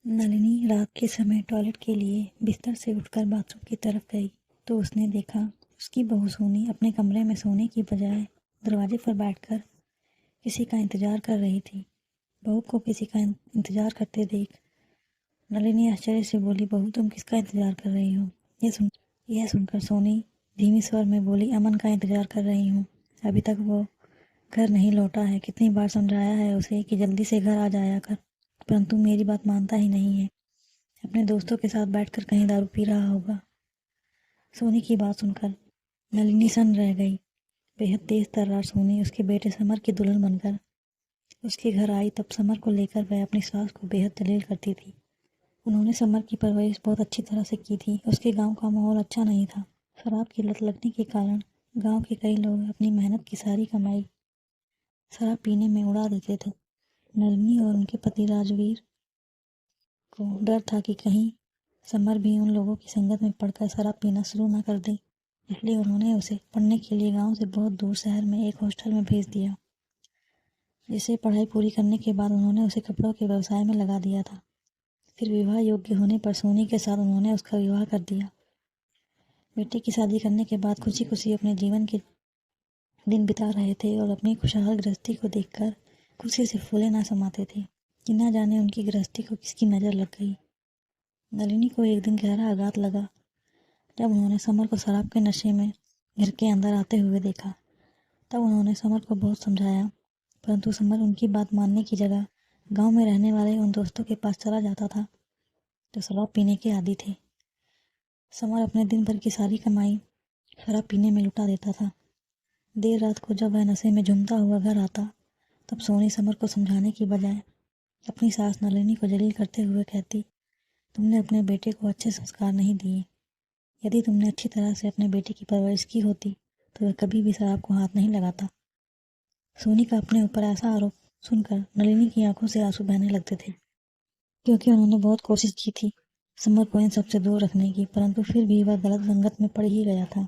नलिनी रात के समय टॉयलेट के लिए बिस्तर से उठकर बाथरूम की तरफ गई तो उसने देखा उसकी बहू सोनी अपने कमरे में सोने की बजाय दरवाजे पर बैठकर किसी का इंतजार कर रही थी। बहू को किसी का इंतजार करते देख नलिनी आश्चर्य से बोली, बहू तुम किसका इंतजार कर रही हो? यह सुनकर सोनी धीमी स्वर में बोली, अमन का इंतजार कर रही हूँ। अभी तक वो घर नहीं लौटा है। कितनी बार समझाया है उसे कि जल्दी से घर आ जाया कर, परंतु मेरी बात मानता ही नहीं है। अपने दोस्तों के साथ बैठकर कहीं दारू पी रहा होगा। सोनी की बात सुनकर नलिनी सन रह गई। बेहद तेज तर्रार सोनी उसके बेटे समर की दुल्हन बनकर उसके घर आई तब समर को लेकर वह अपनी सास को बेहद जलील करती थी। उन्होंने समर की परवरिश बहुत अच्छी तरह से की थी। उसके गांव का माहौल अच्छा नहीं था। शराब की लत लगने के कारण गांव के कई लोग अपनी मेहनत की सारी कमाई शराब पीने में उड़ा देते थे। नलिनी और उनके पति राजवीर को डर था कि कहीं समर भी उन लोगों की संगत में पड़कर शराब पीना शुरू न कर दे, इसलिए उन्होंने उसे पढ़ने के लिए गांव से बहुत दूर शहर में एक हॉस्टल में भेज दिया, जिसे पढ़ाई पूरी करने के बाद उन्होंने उसे कपड़ों के व्यवसाय में लगा दिया था। फिर विवाह योग्य होने पर सोनी के साथ उन्होंने उसका विवाह कर दिया। बेटे की शादी करने के बाद खुशी खुशी अपने जीवन के दिन बिता रहे थे और अपनी खुशहाल गृहस्थी को देखकर खुशी से फूले ना समाते थे कि न जाने उनकी गृहस्थी को किसकी नज़र लग गई। नलिनी को एक दिन गहरा आघात लगा जब उन्होंने समर को शराब के नशे में घर के अंदर आते हुए देखा। तब उन्होंने समर को बहुत समझाया, परंतु समर उनकी बात मानने की जगह गांव में रहने वाले उन दोस्तों के पास चला जाता था जो शराब पीने के आदी थे। समर अपने दिन भर की सारी कमाई शराब पीने में लुटा देता था। देर रात को जब वह नशे में झूमता हुआ घर आता तब सोनी समर को समझाने की बजाय अपनी सास नलिनी को जलील करते हुए कहती, तुमने अपने बेटे को अच्छे संस्कार नहीं दिए। यदि तुमने अच्छी तरह से अपने बेटे की परवरिश की होती तो वह कभी भी शराब को हाथ नहीं लगाता। सोनी का अपने ऊपर ऐसा आरोप सुनकर नलिनी की आंखों से आंसू बहने लगते थे, क्योंकि उन्होंने बहुत कोशिश की थी समर को इन सबसे दूर रखने की, परंतु फिर भी वह गलत संगत में पड़ ही गया था।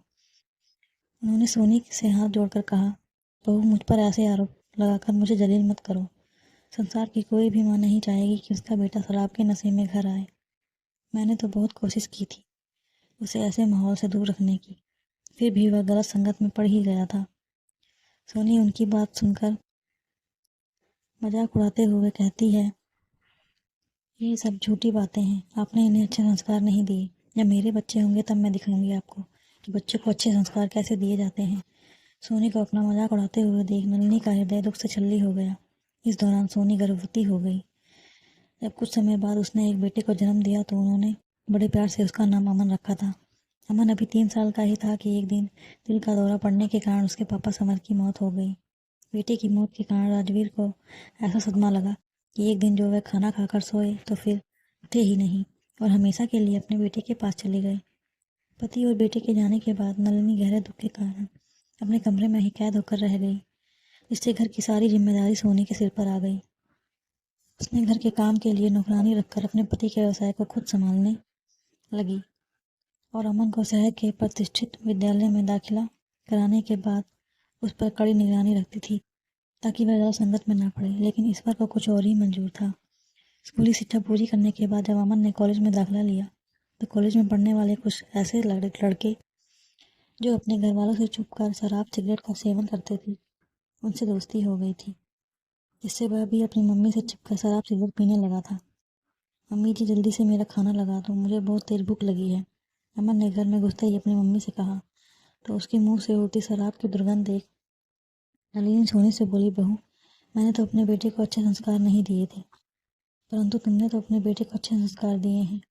उन्होंने सोनी से हाथ जोड़कर कहा, बहू मुझ पर ऐसे आरोप लगाकर मुझे जलील मत करो। संसार की कोई भी माँ नहीं चाहेगी कि उसका बेटा शराब के नशे में घर आए। मैंने तो बहुत कोशिश की थी उसे ऐसे माहौल से दूर रखने की, फिर भी वह गलत संगत में पड़ ही गया था। सोनी उनकी बात सुनकर मजाक उड़ाते हुए कहती है, ये सब झूठी बातें हैं। आपने इन्हें अच्छे संस्कार नहीं दिए। जब मेरे बच्चे होंगे तब मैं दिखाऊंगी आपको कि बच्चे को अच्छे संस्कार कैसे दिए जाते हैं। सोनी को अपना मजाक उड़ाते हुए देख नलिनी का हृदय दुख से छल्ली हो गया। इस दौरान सोनी गर्भवती हो गई। जब कुछ समय बाद उसने एक बेटे को जन्म दिया तो उन्होंने बड़े प्यार से उसका नाम अमन रखा था। अमन अभी 3 साल का ही था कि एक दिन दिल का दौरा पड़ने के कारण उसके पापा समर की मौत हो गई। बेटे की मौत के कारण राजवीर को ऐसा सदमा लगा कि एक दिन जो वह खाना खाकर सोए तो फिर उठे ही नहीं और हमेशा के लिए अपने बेटे के पास चले गए। पति और बेटे के जाने के बाद नलिनी गहरे दुख के कारण अपने कमरे में ही कैद होकर रह गई, जिससे घर की सारी जिम्मेदारी सोनी के सिर पर आ गई। उसने घर के काम के लिए नौकरानी रखकर अपने पति के व्यवसाय को खुद संभालने लगी और अमन को शहर के प्रतिष्ठित विद्यालय में दाखिला कराने के बाद उस पर कड़ी निगरानी रखती थी ताकि वह ज़्यादा संगत में ना पड़े। लेकिन ईश्वर को कुछ और ही मंजूर था। स्कूली शिक्षा पूरी करने के बाद जब अमन ने कॉलेज में दाखिला लिया तो कॉलेज में पढ़ने वाले कुछ ऐसे लड़के जो अपने घर वालों से छुपकर शराब सिगरेट का सेवन करते थे, उनसे दोस्ती हो गई थी, जिससे वह भी अपनी मम्मी से छिपकर शराब सिगरेट पीने लगा था। मम्मी जी जल्दी से मेरा खाना लगा दो, मुझे बहुत तेज भूख लगी है, अमन ने घर में घुसते ही अपनी मम्मी से कहा। तो उसके मुंह से उड़ती शराब की दुर्गंध देख नलिनी सोनी से बोली, बहू मैंने तो अपने बेटे को अच्छे संस्कार नहीं दिए थे, परंतु तुमने तो अपने बेटे को अच्छे संस्कार दिए हैं,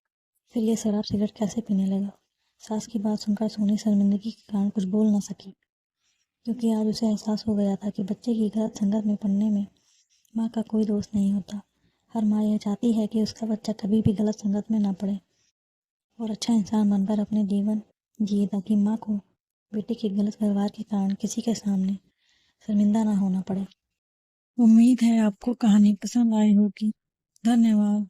फिर यह शराब सिगरेट कैसे पीने लगा? सास की बात सुनकर सोनी शर्मिंदगी के कारण कुछ बोल न सकी, क्योंकि आज उसे एहसास हो गया था कि बच्चे की गलत संगत में पड़ने में माँ का कोई दोष नहीं होता। हर माँ यह चाहती है कि उसका बच्चा कभी भी गलत संगत में ना पड़े और अच्छा इंसान बनकर अपने जीवन जिए, ताकि माँ को बेटे के गलत व्यवहार के कारण किसी के सामने शर्मिंदा ना होना पड़े। उम्मीद है आपको कहानी पसंद आई होगी। धन्यवाद।